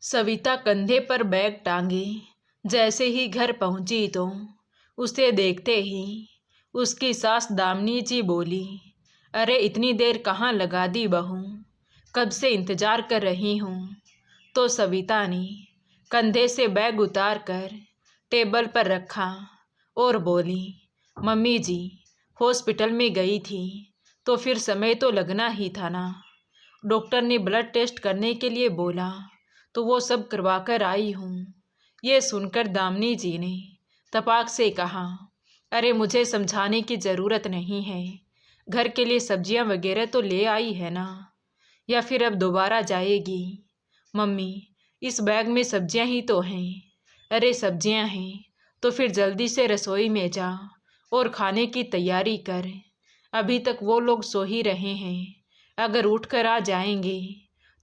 सविता कंधे पर बैग टांगे जैसे ही घर पहुंची तो उसे देखते ही उसकी सास दामिनी जी बोली, अरे इतनी देर कहाँ लगा दी बहू, कब से इंतजार कर रही हूँ। तो सविता ने कंधे से बैग उतार कर टेबल पर रखा और बोली, मम्मी जी हॉस्पिटल में गई थी तो फिर समय तो लगना ही था ना। डॉक्टर ने ब्लड टेस्ट करने के लिए बोला तो वो सब करवा कर आई हूँ। ये सुनकर दामिनी जी ने तपाक से कहा, अरे मुझे समझाने की ज़रूरत नहीं है, घर के लिए सब्जियां वगैरह तो ले आई है ना, या फिर अब दोबारा जाएगी। मम्मी इस बैग में सब्जियां ही तो हैं। अरे सब्जियां हैं तो फिर जल्दी से रसोई में जा और खाने की तैयारी कर, अभी तक वो लोग सो ही रहे हैं, अगर उठकर आ जाएंगे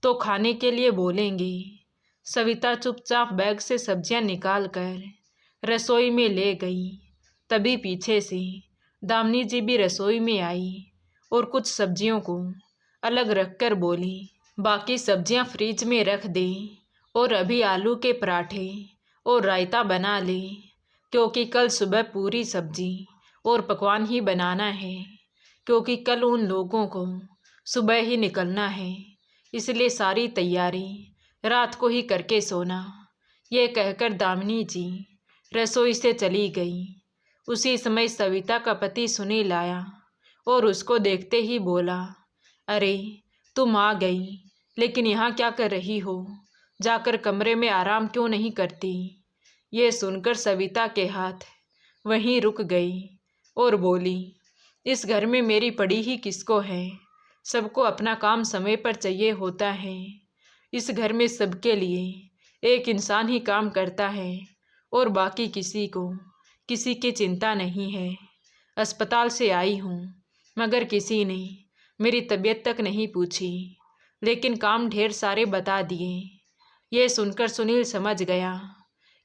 तो खाने के लिए बोलेंगे। सविता चुपचाप बैग से सब्जियां निकाल कर रसोई में ले गई। तभी पीछे से दामिनी जी भी रसोई में आई और कुछ सब्जियों को अलग रखकर बोली, बाकी सब्जियां फ्रिज में रख दे और अभी आलू के पराठे और रायता बना ले, क्योंकि कल सुबह पूरी सब्जी और पकवान ही बनाना है, क्योंकि कल उन लोगों को सुबह ही निकलना है, इसलिए सारी तैयारी रात को ही करके सोना। ये कहकर दामिनी जी रसोई से चली गई। उसी समय सविता का पति सुनील आया और उसको देखते ही बोला, अरे तुम आ गई, लेकिन यहाँ क्या कर रही हो, जाकर कमरे में आराम क्यों नहीं करती। ये सुनकर सविता के हाथ वहीं रुक गई और बोली, इस घर में मेरी पड़ी ही किसको है, सबको अपना काम समय पर चाहिए होता है। इस घर में सबके लिए एक इंसान ही काम करता है और बाकी किसी को किसी की चिंता नहीं है। अस्पताल से आई हूँ मगर किसी ने मेरी तबीयत तक नहीं पूछी, लेकिन काम ढेर सारे बता दिए। ये सुनकर सुनील समझ गया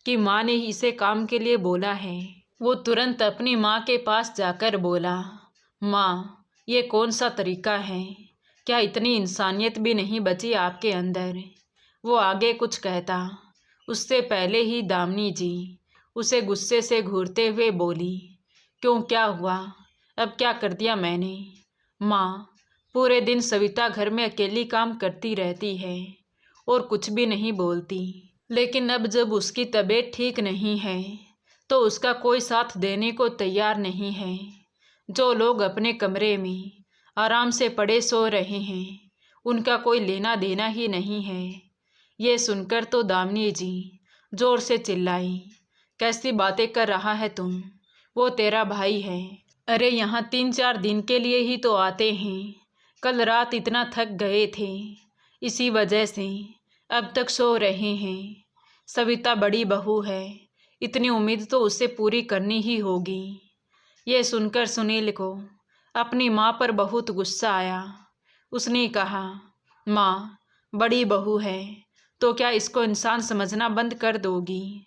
कि माँ ने इसे काम के लिए बोला है। वो तुरंत अपनी माँ के पास जाकर बोला, माँ ये कौन सा तरीका है, क्या इतनी इंसानियत भी नहीं बची आपके अंदर। वो आगे कुछ कहता उससे पहले ही दामिनी जी उसे गुस्से से घूरते हुए बोली, क्यों क्या हुआ, अब क्या कर दिया मैंने। माँ पूरे दिन सविता घर में अकेली काम करती रहती है और कुछ भी नहीं बोलती, लेकिन अब जब उसकी तबीयत ठीक नहीं है तो उसका कोई साथ देने को तैयार नहीं है। जो लोग अपने कमरे में आराम से पड़े सो रहे हैं उनका कोई लेना देना ही नहीं है। ये सुनकर तो दामिनी जी जोर से चिल्लाई, कैसी बातें कर रहा है तुम, वो तेरा भाई है। अरे यहाँ 3-4 दिन के लिए ही तो आते हैं, कल रात इतना थक गए थे, इसी वजह से अब तक सो रहे हैं। सविता बड़ी बहू है, इतनी उम्मीद तो उससे पूरी करनी ही होगी। ये सुनकर सुनील को अपनी माँ पर बहुत गुस्सा आया। उसने कहा, माँ बड़ी बहू है तो क्या इसको इंसान समझना बंद कर दोगी।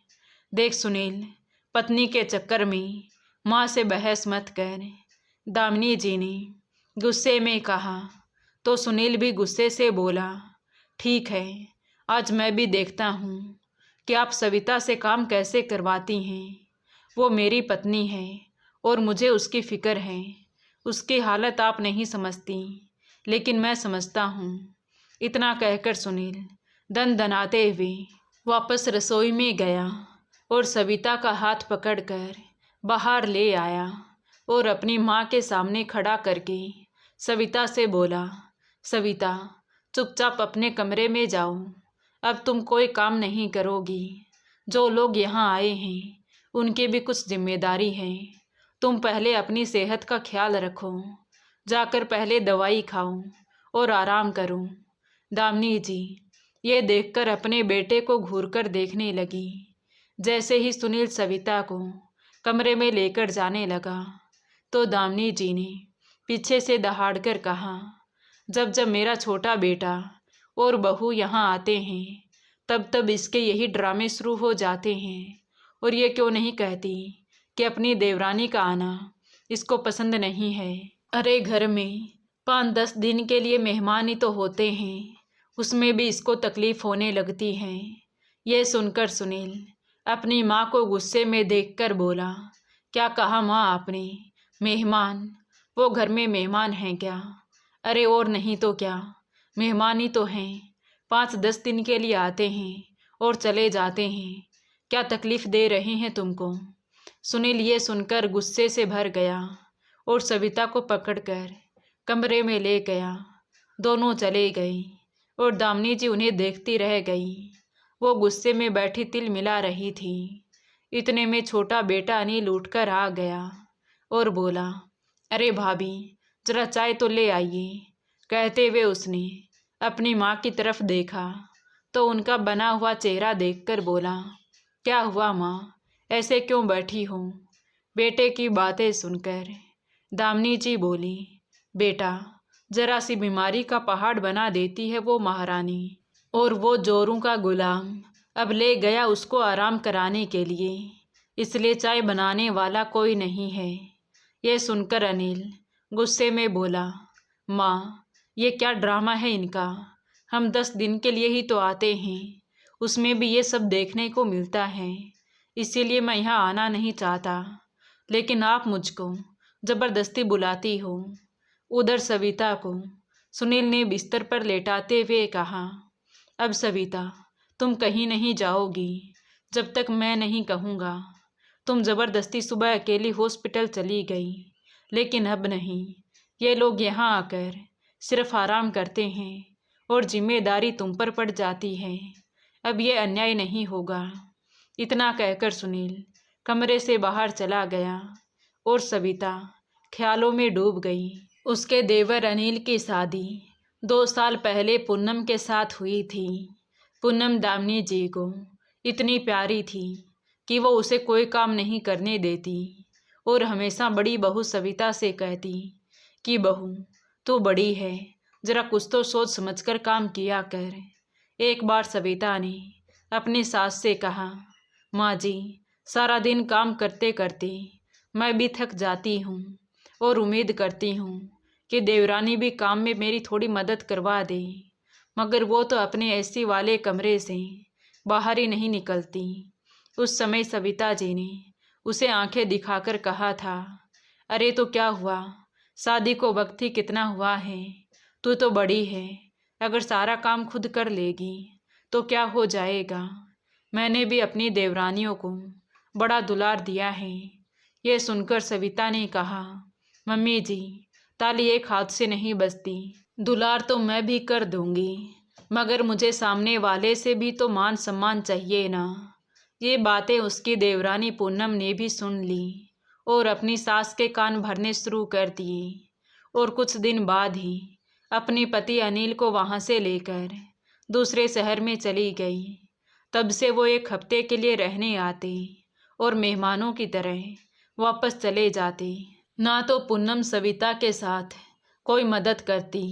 देख सुनील, पत्नी के चक्कर में माँ से बहस मत कर। दामिनी जी ने गुस्से में कहा तो सुनील भी गुस्से से बोला, ठीक है, आज मैं भी देखता हूँ कि आप सविता से काम कैसे करवाती हैं। वो मेरी पत्नी है और मुझे उसकी फ़िक्र है। उसकी हालत आप नहीं समझती, लेकिन मैं समझता हूँ। इतना कहकर सुनील दनाते हुए वापस रसोई में गया और सविता का हाथ पकड़कर बाहर ले आया और अपनी माँ के सामने खड़ा करके सविता से बोला, सविता चुपचाप अपने कमरे में जाओ, अब तुम कोई काम नहीं करोगी। जो लोग यहाँ आए हैं उनकी भी कुछ जिम्मेदारी है। तुम पहले अपनी सेहत का ख्याल रखो, जाकर पहले दवाई खाओ और आराम करो। दामिनी जी ये देखकर अपने बेटे को घूरकर देखने लगी। जैसे ही सुनील सविता को कमरे में लेकर जाने लगा तो दामिनी जी ने पीछे से दहाड़कर कहा, जब जब मेरा छोटा बेटा और बहू यहाँ आते हैं तब तब इसके यही ड्रामे शुरू हो जाते हैं, और ये क्यों नहीं कहती कि अपनी देवरानी का आना इसको पसंद नहीं है। अरे घर में 5-10 दिन के लिए मेहमान ही तो होते हैं, उसमें भी इसको तकलीफ होने लगती है। ये सुनकर सुनील अपनी माँ को गुस्से में देखकर बोला, क्या कहा माँ आपने? मेहमान? वो घर में मेहमान हैं क्या? अरे और नहीं तो क्या, मेहमान ही तो हैं। 5-10 दिन के लिए आते हैं और चले जाते हैं। क्या तकलीफ दे रहे हैं तुमको? सुनील ये सुनकर गुस्से से भर गया और सविता को पकड़कर कमरे में ले गया। दोनों चले गए और दामिनी जी उन्हें देखती रह गई। वो गुस्से में बैठी तिल मिला रही थी। इतने में छोटा बेटा अनिल उठकर आ गया और बोला, अरे भाभी जरा चाय तो ले आइए। कहते हुए उसने अपनी माँ की तरफ देखा तो उनका बना हुआ चेहरा देखकर बोला, क्या हुआ माँ, ऐसे क्यों बैठी हो? बेटे की बातें सुनकर दामिनी जी बोली, बेटा जरा सी बीमारी का पहाड़ बना देती है वो महारानी, और वो जोरों का गुलाम अब ले गया उसको आराम कराने के लिए, इसलिए चाय बनाने वाला कोई नहीं है। ये सुनकर अनिल गुस्से में बोला, माँ ये क्या ड्रामा है इनका? हम 10 दिन के लिए ही तो आते हैं, उसमें भी ये सब देखने को मिलता है, इसीलिए मैं यहाँ आना नहीं चाहता, लेकिन आप मुझको ज़बरदस्ती बुलाती हो। उधर सविता को सुनील ने बिस्तर पर लेटाते हुए कहा, अब सविता तुम कहीं नहीं जाओगी जब तक मैं नहीं कहूँगा। तुम ज़बरदस्ती सुबह अकेली हॉस्पिटल चली गई, लेकिन अब नहीं। ये लोग यहाँ आकर सिर्फ आराम करते हैं और जिम्मेदारी तुम पर पड़ जाती है। अब ये अन्याय नहीं होगा। इतना कहकर सुनील कमरे से बाहर चला गया और सविता ख्यालों में डूब गई। उसके देवर अनिल की शादी 2 साल पहले पूनम के साथ हुई थी। पूनम दामिनी जी को इतनी प्यारी थी कि वो उसे कोई काम नहीं करने देती और हमेशा बड़ी बहू सविता से कहती कि बहू तू बड़ी है, जरा कुछ तो सोच समझकर काम किया कर। एक बार सविता ने अपनी सास से कहा, माँ जी सारा दिन काम करते करते मैं भी थक जाती हूँ और उम्मीद करती हूँ कि देवरानी भी काम में मेरी थोड़ी मदद करवा दे, मगर वो तो अपने एसी वाले कमरे से बाहर ही नहीं निकलती। उस समय सविता जी ने उसे आंखें दिखाकर कहा था, अरे तो क्या हुआ, शादी को वक्त ही कितना हुआ है, तू तो बड़ी है, अगर सारा काम खुद कर लेगी तो क्या हो जाएगा। मैंने भी अपनी देवरानियों को बड़ा दुलार दिया है। ये सुनकर सविता ने कहा, मम्मी जी ताली एक हाथ से नहीं बजती, दुलार तो मैं भी कर दूंगी, मगर मुझे सामने वाले से भी तो मान सम्मान चाहिए ना। ये बातें उसकी देवरानी पूनम ने भी सुन ली और अपनी सास के कान भरने शुरू कर दिए और कुछ दिन बाद ही अपने पति अनिल को वहाँ से लेकर दूसरे शहर में चली गई। तब से वो 1 हफ्ते के लिए रहने आते और मेहमानों की तरह वापस चले जाते। ना तो पूनम सविता के साथ कोई मदद करती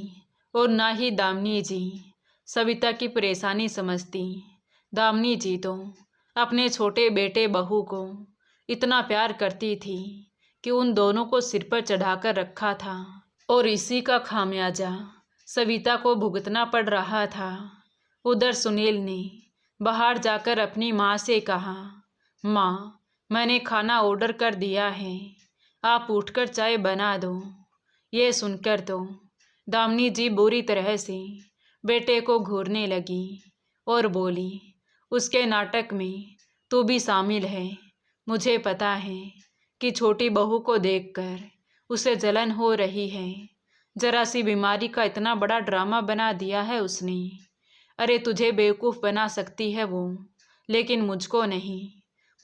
और ना ही दामिनी जी सविता की परेशानी समझती। दामिनी जी तो अपने छोटे बेटे बहू को इतना प्यार करती थी कि उन दोनों को सिर पर चढ़ाकर रखा था और इसी का खामियाजा सविता को भुगतना पड़ रहा था। उधर सुनील ने बाहर जाकर अपनी माँ से कहा, माँ मैंने खाना ऑर्डर कर दिया है, आप उठकर चाय बना दो। ये सुनकर तो दामिनी जी बुरी तरह से बेटे को घूरने लगी और बोली, उसके नाटक में तू भी शामिल है। मुझे पता है कि छोटी बहू को देखकर उसे जलन हो रही है। जरा सी बीमारी का इतना बड़ा ड्रामा बना दिया है उसने। अरे तुझे बेवकूफ़ बना सकती है वो, लेकिन मुझको नहीं।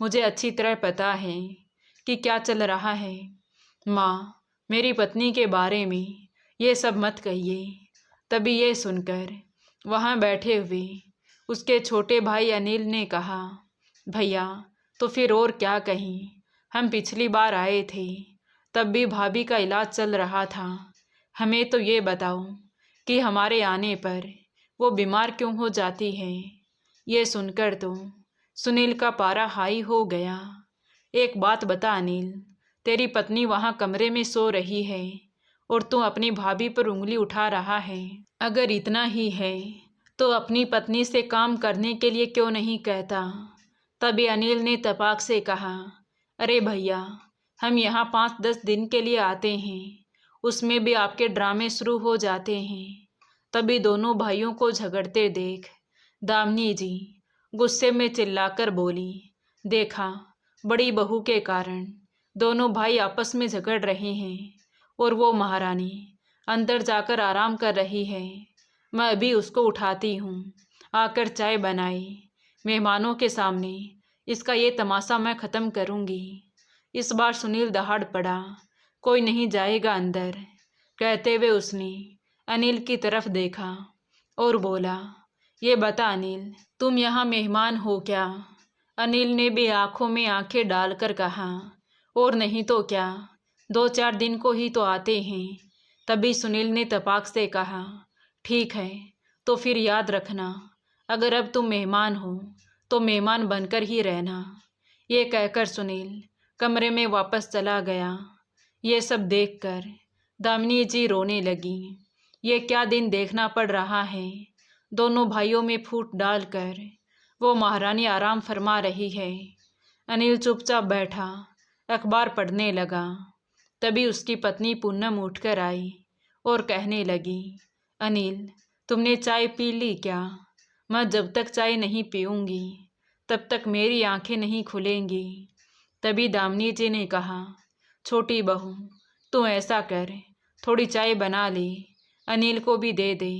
मुझे अच्छी तरह पता है कि क्या चल रहा है। माँ मेरी पत्नी के बारे में ये सब मत कहिए। तभी ये सुनकर वहाँ बैठे हुए उसके छोटे भाई अनिल ने कहा, भैया तो फिर और क्या कहीं, हम पिछली बार आए थे तब भी भाभी का इलाज चल रहा था। हमें तो ये बताओ कि हमारे आने पर वो बीमार क्यों हो जाती है। ये सुनकर तो सुनील का पारा हाई हो गया। एक बात बता अनिल, तेरी पत्नी वहाँ कमरे में सो रही है और तू अपनी भाभी पर उंगली उठा रहा है। अगर इतना ही है तो अपनी पत्नी से काम करने के लिए क्यों नहीं कहता। तभी अनिल ने तपाक से कहा, अरे भैया, हम यहाँ 5-10 दिन के लिए आते हैं, उसमें भी आपके ड्रामे शुरू हो जाते हैं। तभी दोनों भाइयों को झगड़ते देख दामिनी जी गुस्से में चिल्लाकर बोली, देखा, बड़ी बहू के कारण दोनों भाई आपस में झगड़ रहे हैं और वो महारानी अंदर जाकर आराम कर रही है। मैं अभी उसको उठाती हूँ, आकर चाय बनाई। मेहमानों के सामने इसका ये तमाशा मैं ख़त्म करूँगी। इस बार सुनील दहाड़ पड़ा, कोई नहीं जाएगा अंदर। कहते हुए उसने अनिल की तरफ देखा और बोला, ये बता अनिल, तुम यहाँ मेहमान हो क्या। अनिल ने भी आंखों में आंखें डालकर कहा, और नहीं तो क्या, 2-4 दिन को ही तो आते हैं। तभी सुनील ने तपाक से कहा, ठीक है, तो फिर याद रखना, अगर अब तुम मेहमान हो तो मेहमान बनकर ही रहना। ये कहकर सुनील कमरे में वापस चला गया। ये सब देखकर दामिनी जी रोने लगी। ये क्या दिन देखना पड़ रहा है। दोनों भाइयों में फूट डालकर वो महारानी आराम फरमा रही है। अनिल चुपचाप बैठा अखबार पढ़ने लगा। तभी उसकी पत्नी पूनम उठकर आई और कहने लगी, अनिल, तुमने चाय पी ली क्या। मैं जब तक चाय नहीं पीऊँगी तब तक मेरी आंखें नहीं खुलेंगी। तभी दामिनी जी ने कहा, छोटी बहू, तू ऐसा कर, थोड़ी चाय बना ले, अनिल को भी दे दे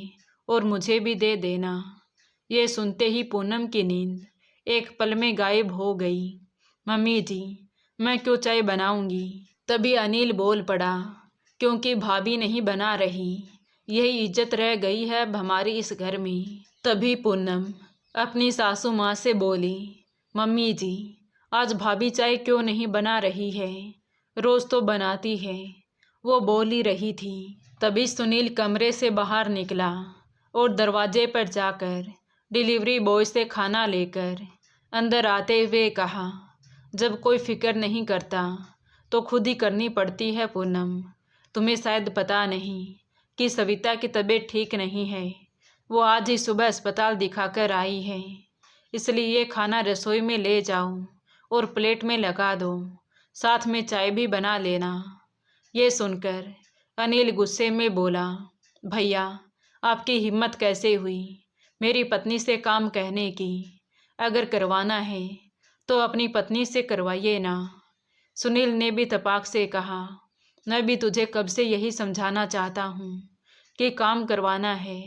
और मुझे भी दे देना। ये सुनते ही पूनम की नींद एक पल में गायब हो गई। मम्मी जी, मैं क्यों चाय बनाऊंगी। तभी अनिल बोल पड़ा, क्योंकि भाभी नहीं बना रही, यही इज्जत रह गई है अब हमारी इस घर में। तभी पूनम अपनी सासू माँ से बोली, मम्मी जी, आज भाभी चाय क्यों नहीं बना रही है, रोज़ तो बनाती है। वो बोल ही रही थी। तभी सुनील कमरे से बाहर निकला और दरवाजे पर जाकर डिलीवरी बॉय से खाना लेकर अंदर आते हुए कहा, जब कोई फिक्र नहीं करता तो खुद ही करनी पड़ती है पूनम। तुम्हें शायद पता नहीं कि सविता की तबीयत ठीक नहीं है। वो आज ही सुबह अस्पताल दिखाकर आई है, इसलिए ये खाना रसोई में ले जाओ और प्लेट में लगा दो, साथ में चाय भी बना लेना। ये सुनकर अनिल गुस्से में बोला, भैया, आपकी हिम्मत कैसे हुई मेरी पत्नी से काम कहने की। अगर करवाना है तो अपनी पत्नी से करवाइए ना। सुनील ने भी तपाक से कहा, मैं भी तुझे कब से यही समझाना चाहता हूँ कि काम करवाना है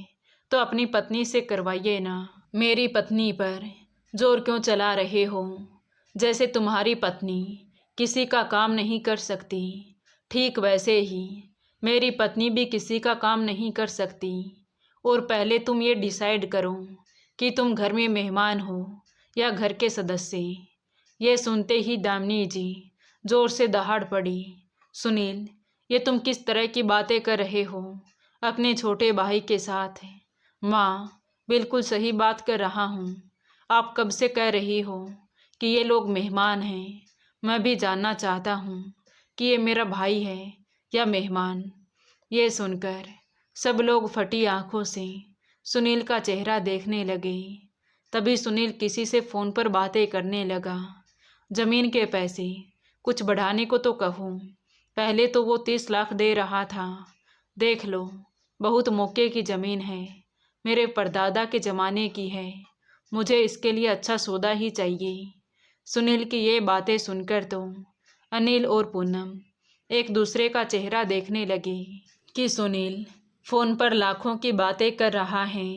तो अपनी पत्नी से करवाइए ना। मेरी पत्नी पर जोर क्यों चला रहे हो। जैसे तुम्हारी पत्नी किसी का काम नहीं कर सकती, ठीक वैसे ही मेरी पत्नी भी किसी का काम नहीं कर सकती। और पहले तुम ये डिसाइड करो कि तुम घर में मेहमान हो या घर के सदस्य। ये सुनते ही दामिनी जी जोर से दहाड़ पड़ी, सुनील, ये तुम किस तरह की बातें कर रहे हो अपने छोटे भाई के साथ। माँ, बिल्कुल सही बात कर रहा हूँ। आप कब से कह रही हो कि ये लोग मेहमान हैं। मैं भी जानना चाहता हूँ कि ये मेरा भाई है या मेहमान। ये सुनकर सब लोग फटी आंखों से सुनील का चेहरा देखने लगे। तभी सुनील किसी से फ़ोन पर बातें करने लगा। ज़मीन के पैसे कुछ बढ़ाने को तो कहूँ, पहले तो वो 30 लाख दे रहा था। देख लो, बहुत मौके की ज़मीन है, मेरे परदादा के ज़माने की है। मुझे इसके लिए अच्छा सौदा ही चाहिए। सुनील की ये बातें सुनकर तो अनिल और पूनम एक दूसरे का चेहरा देखने लगे कि सुनील फ़ोन पर लाखों की बातें कर रहा है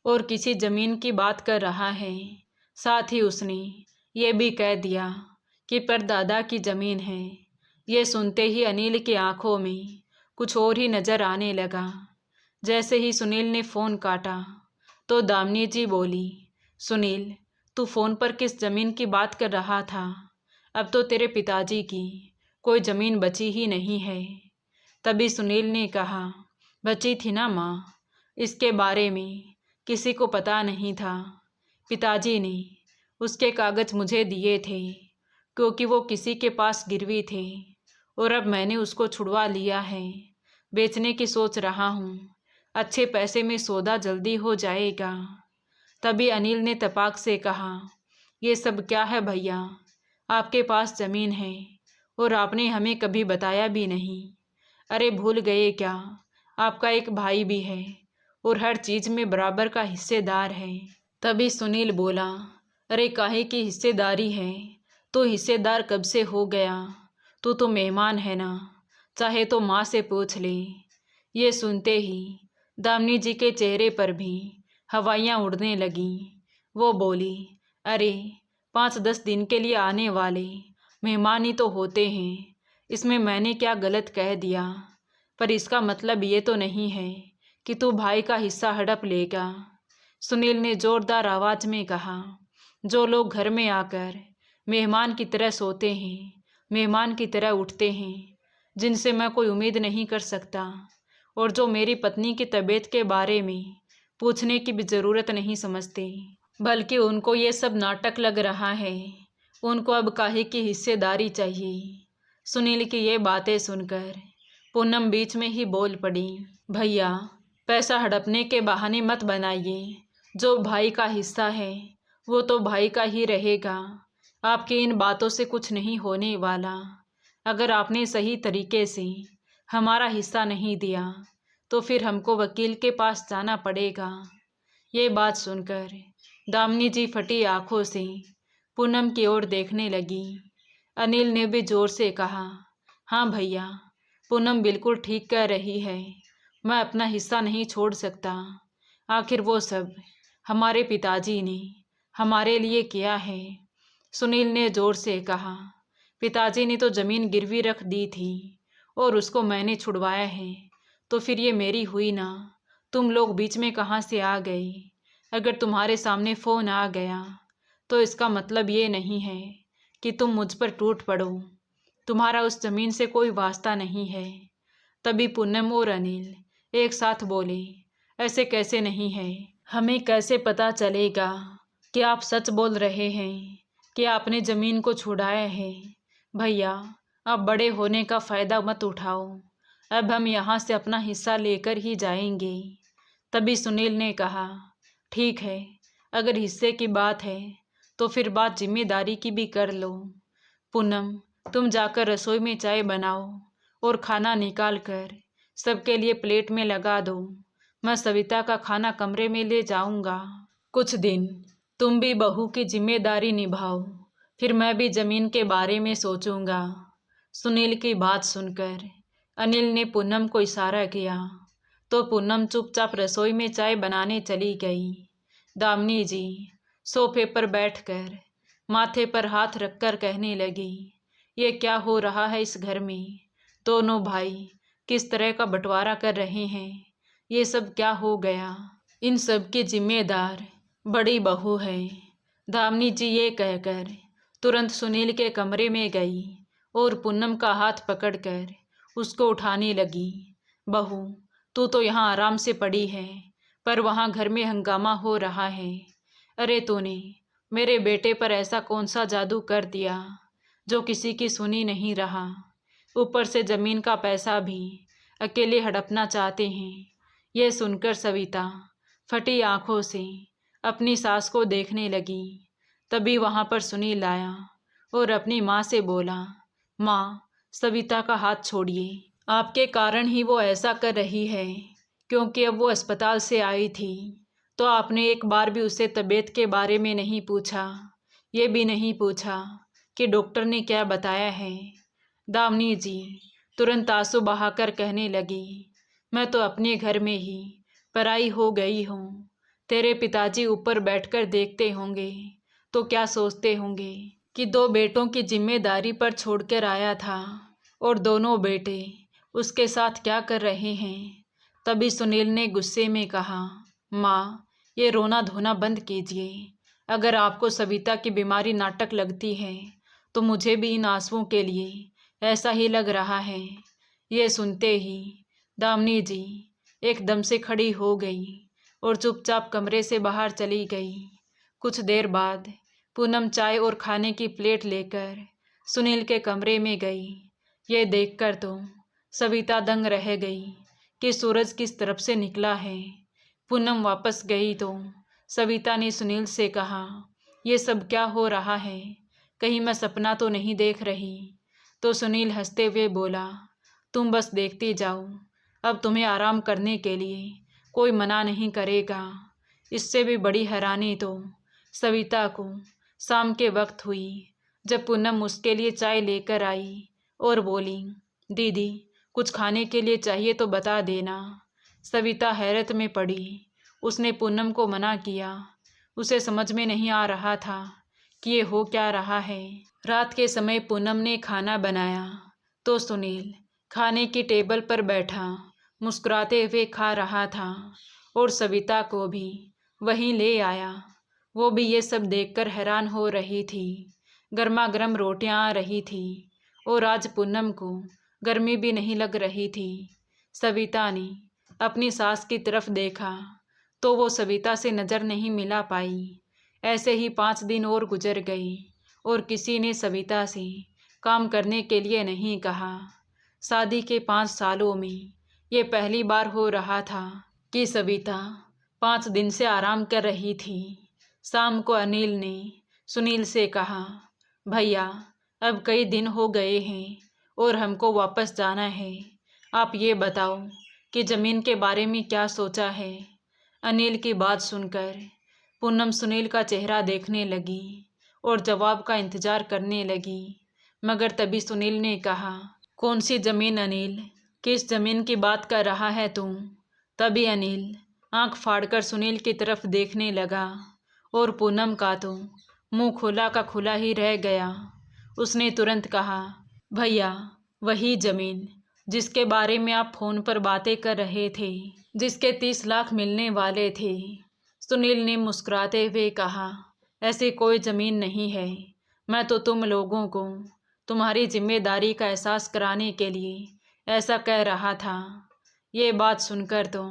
और किसी ज़मीन की बात कर रहा है। साथ ही उसने ये भी कह दिया कि परदादा की ज़मीन है। ये सुनते ही अनिल की आंखों में कुछ और ही नज़र आने लगा। जैसे ही सुनील ने फ़ोन काटा तो दामिनी जी बोली, सुनील, तू फ़ोन पर किस ज़मीन की बात कर रहा था। अब तो तेरे पिताजी की कोई ज़मीन बची ही नहीं है। तभी सुनील ने कहा, बची थी ना माँ, इसके बारे में किसी को पता नहीं था। पिताजी ने उसके कागज़ मुझे दिए थे क्योंकि वो किसी के पास गिरवी थे और अब मैंने उसको छुड़वा लिया है। बेचने की सोच रहा हूँ, अच्छे पैसे में सौदा जल्दी हो जाएगा। तभी अनिल ने तपाक से कहा, ये सब क्या है भैया? आपके पास ज़मीन है और आपने हमें कभी बताया भी नहीं। अरे भूल गए क्या? आपका एक भाई भी है और हर चीज़ में बराबर का हिस्सेदार है। तभी सुनील बोला, अरे काहे की हिस्सेदारी है? तो हिस्सेदार कब से हो गया? तू तो मेहमान है ना, चाहे तो माँ से पूछ ले। ये सुनते ही दामिनी जी के चेहरे पर भी हवाइयाँ उड़ने लगीं। वो बोली, अरे 5-10 दिन के लिए आने वाले मेहमान ही तो होते हैं, इसमें मैंने क्या गलत कह दिया? पर इसका मतलब ये तो नहीं है कि तू भाई का हिस्सा हड़प लेगा। सुनील ने जोरदार आवाज़ में कहा, जो लोग घर में आकर मेहमान की तरह सोते हैं, मेहमान की तरह उठते हैं, जिनसे मैं कोई उम्मीद नहीं कर सकता, और जो मेरी पत्नी की तबीयत के बारे में पूछने की भी ज़रूरत नहीं समझते, बल्कि उनको ये सब नाटक लग रहा है, उनको अब काहे की हिस्सेदारी चाहिए। सुनील की ये बातें सुनकर पूनम बीच में ही बोल पड़ी, भैया पैसा हड़पने के बहाने मत बनाइए। जो भाई का हिस्सा है वो तो भाई का ही रहेगा। आपकी इन बातों से कुछ नहीं होने वाला। अगर आपने सही तरीके से हमारा हिस्सा नहीं दिया तो फिर हमको वकील के पास जाना पड़ेगा। ये बात सुनकर दामिनी जी फटी आंखों से पूनम की ओर देखने लगी। अनिल ने भी जोर से कहा, हाँ भैया, पूनम बिल्कुल ठीक कह रही है। मैं अपना हिस्सा नहीं छोड़ सकता। आखिर वो सब हमारे पिताजी ने हमारे लिए किया है। सुनील ने जोर से कहा, पिताजी ने तो ज़मीन गिरवी रख दी थी और उसको मैंने छुड़वाया है, तो फिर ये मेरी हुई ना। तुम लोग बीच में कहाँ से आ गए? अगर तुम्हारे सामने फ़ोन आ गया तो इसका मतलब ये नहीं है कि तुम मुझ पर टूट पड़ो। तुम्हारा उस ज़मीन से कोई वास्ता नहीं है। तभी पूनम और अनिल एक साथ बोले, ऐसे कैसे नहीं है? हमें कैसे पता चलेगा कि आप सच बोल रहे हैं कि आपने ज़मीन को छुड़ाया है? भैया आप बड़े होने का फ़ायदा मत उठाओ। अब हम यहाँ से अपना हिस्सा लेकर ही जाएंगे। तभी सुनील ने कहा, ठीक है, अगर हिस्से की बात है तो फिर बात जिम्मेदारी की भी कर लो। पूनम तुम जाकर रसोई में चाय बनाओ और खाना निकाल कर सबके लिए प्लेट में लगा दो। मैं सविता का खाना कमरे में ले जाऊंगा। कुछ दिन तुम भी बहू की जिम्मेदारी निभाओ, फिर मैं भी ज़मीन के बारे में सोचूंगा। सुनील की बात सुनकर अनिल ने पूनम को इशारा किया तो पूनम चुपचाप रसोई में चाय बनाने चली गई। दामिनी जी सोफे पर बैठकर माथे पर हाथ रखकर कहने लगी, ये क्या हो रहा है इस घर में? दोनों भाई किस तरह का बंटवारा कर रहे हैं? ये सब क्या हो गया? इन सब की जिम्मेदार बड़ी बहू है। दामिनी जी ये कहकर तुरंत सुनील के कमरे में गई और पूनम का हाथ पकड़कर उसको उठाने लगी। बहू तू तो यहाँ आराम से पड़ी है, पर वहाँ घर में हंगामा हो रहा है। अरे तूने मेरे बेटे पर ऐसा कौन सा जादू कर दिया जो किसी की सुनी नहीं रहा? ऊपर से ज़मीन का पैसा भी अकेले हड़पना चाहते हैं। यह सुनकर सविता फटी आंखों से अपनी सास को देखने लगी। तभी वहाँ पर सुनील आया और अपनी माँ से बोला, माँ सविता का हाथ छोड़िए। आपके कारण ही वो ऐसा कर रही है, क्योंकि अब वो अस्पताल से आई थी तो आपने एक बार भी उससे तबीयत के बारे में नहीं पूछा। ये भी नहीं पूछा कि डॉक्टर ने क्या बताया है। दामिनी जी तुरंत आंसू बहाकर कहने लगी, मैं तो अपने घर में ही पराई हो गई हूँ। तेरे पिताजी ऊपर बैठकर देखते होंगे तो क्या सोचते होंगे कि 2 बेटों की जिम्मेदारी पर छोड़कर आया था और दोनों बेटे उसके साथ क्या कर रहे हैं। तभी सुनील ने गुस्से में कहा, माँ ये रोना धोना बंद कीजिए। अगर आपको सविता की बीमारी नाटक लगती है तो मुझे भी इन आंसुओं के लिए ऐसा ही लग रहा है। ये सुनते ही दामिनी जी एकदम से खड़ी हो गई और चुपचाप कमरे से बाहर चली गई। कुछ देर बाद पूनम चाय और खाने की प्लेट लेकर सुनील के कमरे में गई। ये देखकर तो सविता दंग रह गई कि सूरज किस तरफ से निकला है। पूनम वापस गई तो सविता ने सुनील से कहा, ये सब क्या हो रहा है, कहीं मैं सपना तो नहीं देख रही। तो सुनील हंसते हुए बोला, तुम बस देखती जाओ, अब तुम्हें आराम करने के लिए कोई मना नहीं करेगा। इससे भी बड़ी हैरानी तो सविता को शाम के वक्त हुई, जब पूनम उसके लिए चाय लेकर आई और बोली, दीदी कुछ खाने के लिए चाहिए तो बता देना। सविता हैरत में पड़ी। उसने पूनम को मना किया। उसे समझ में नहीं आ रहा था कि ये हो क्या रहा है। रात के समय पूनम ने खाना बनाया तो सुनील खाने की टेबल पर बैठा मुस्कुराते हुए खा रहा था और सविता को भी वहीं ले आया। वो भी ये सब देखकर हैरान हो रही थी। गर्मा गर्म रोटियां आ रही थी और आज पूनम को गर्मी भी नहीं लग रही थी। सविता ने अपनी सास की तरफ देखा तो वो सविता से नज़र नहीं मिला पाई। ऐसे ही 5 दिन और गुजर गए और किसी ने सविता से काम करने के लिए नहीं कहा। शादी के 5 सालों में ये पहली बार हो रहा था कि सविता 5 दिन से आराम कर रही थी। शाम को अनिल ने सुनील से कहा, भैया अब कई दिन हो गए हैं और हमको वापस जाना है। आप ये बताओ कि ज़मीन के बारे में क्या सोचा है। अनिल की बात सुनकर पूनम सुनील का चेहरा देखने लगी और जवाब का इंतज़ार करने लगी, मगर तभी सुनील ने कहा, कौन सी ज़मीन अनिल, किस ज़मीन की बात कर रहा है तू। तभी अनिल आंख फाड़कर सुनील की तरफ देखने लगा और पूनम का तो मुंह खुला का खुला ही रह गया। उसने तुरंत कहा, भैया वही ज़मीन जिसके बारे में आप फ़ोन पर बातें कर रहे थे, जिसके 30 लाख मिलने वाले थे। सुनील ने मुस्कुराते हुए कहा, ऐसी कोई ज़मीन नहीं है। मैं तो तुम लोगों को तुम्हारी जिम्मेदारी का एहसास कराने के लिए ऐसा कह रहा था। ये बात सुनकर तो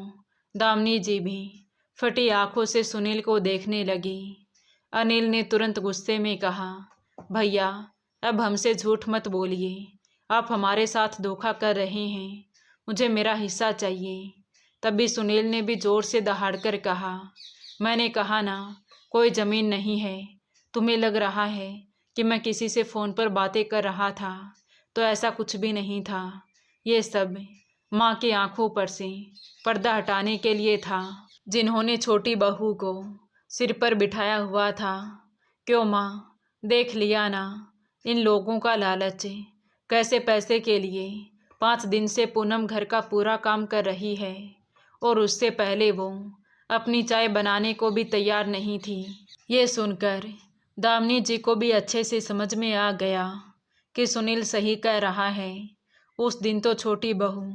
दामिनी जी भी फटी आंखों से सुनील को देखने लगी। अनिल ने तुरंत गुस्से में कहा, भैया अब हमसे झूठ मत बोलिए, आप हमारे साथ धोखा कर रहे हैं, मुझे मेरा हिस्सा चाहिए। तभी सुनील ने भी ज़ोर से दहाड़कर कहा, मैंने कहा ना कोई ज़मीन नहीं है। तुम्हें लग रहा है कि मैं किसी से फ़ोन पर बातें कर रहा था, तो ऐसा कुछ भी नहीं था। ये सब माँ की आंखों पर से पर्दा हटाने के लिए था, जिन्होंने छोटी बहू को सिर पर बिठाया हुआ था। क्यों माँ, देख लिया ना इन लोगों का लालच, कैसे पैसे के लिए 5 दिन से पूनम घर का पूरा काम कर रही है और उससे पहले वो अपनी चाय बनाने को भी तैयार नहीं थी। ये सुनकर दामिनी जी को भी अच्छे से समझ में आ गया कि सुनील सही कह रहा है। उस दिन तो छोटी बहू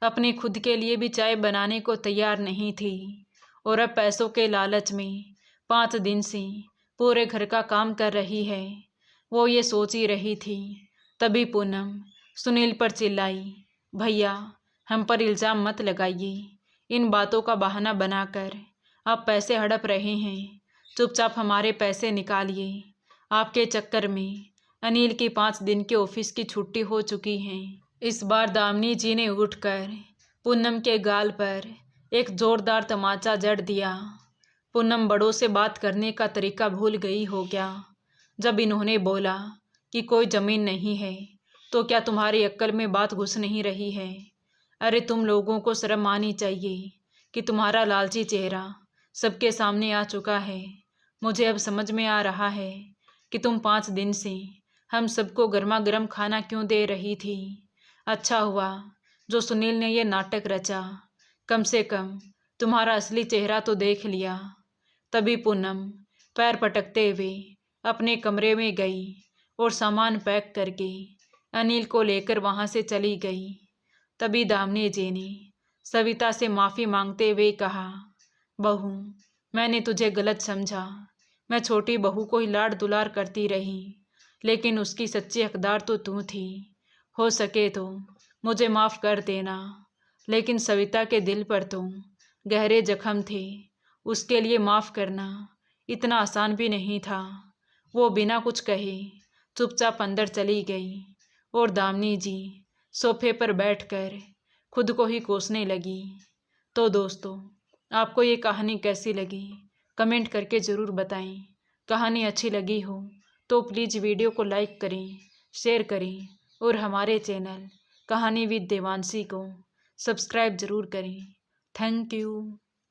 अपने खुद के लिए भी चाय बनाने को तैयार नहीं थी और अब पैसों के लालच में 5 दिन से पूरे घर का काम कर रही है। वो ये सोच ही रही थी, तभी पूनम सुनील पर चिल्लाई, भैया हम पर इल्ज़ाम मत लगाइए। इन बातों का बहाना बनाकर आप पैसे हड़प रहे हैं, चुपचाप हमारे पैसे निकालिए। आपके चक्कर में अनिल की 5 दिन के ऑफिस की छुट्टी हो चुकी है। इस बार दामिनी जी ने उठकर पूनम के गाल पर एक जोरदार तमाचा जड़ दिया। पूनम बड़ों से बात करने का तरीका भूल गई हो क्या। जब इन्होंने बोला कि कोई ज़मीन नहीं है, तो क्या तुम्हारी अक्ल में बात घुस नहीं रही है। अरे तुम लोगों को शर्म आनी चाहिए कि तुम्हारा लालची चेहरा सबके सामने आ चुका है। मुझे अब समझ में आ रहा है कि तुम 5 दिन से हम सबको गर्मा गर्म खाना क्यों दे रही थी। अच्छा हुआ जो सुनील ने यह नाटक रचा, कम से कम तुम्हारा असली चेहरा तो देख लिया। तभी पूनम पैर पटकते हुए अपने कमरे में गई और सामान पैक करके अनिल को लेकर वहाँ से चली गई। तभी दामिनी जी ने सविता से माफ़ी मांगते हुए कहा, बहू मैंने तुझे गलत समझा। मैं छोटी बहू को ही लाड दुलार करती रही, लेकिन उसकी सच्ची हकदार तो तू थी। हो सके तो मुझे माफ़ कर देना। लेकिन सविता के दिल पर तो गहरे जख्म थे, उसके लिए माफ़ करना इतना आसान भी नहीं था। वो बिना कुछ कहे चुपचाप अंदर चली गई और दामिनी जी सोफे पर बैठकर खुद को ही कोसने लगी। तो दोस्तों, आपको ये कहानी कैसी लगी कमेंट करके ज़रूर बताएं। कहानी अच्छी लगी हो तो प्लीज़ वीडियो को लाइक करें, शेयर करें और हमारे चैनल कहानी विद देवांशी को सब्सक्राइब ज़रूर करें। Thank you.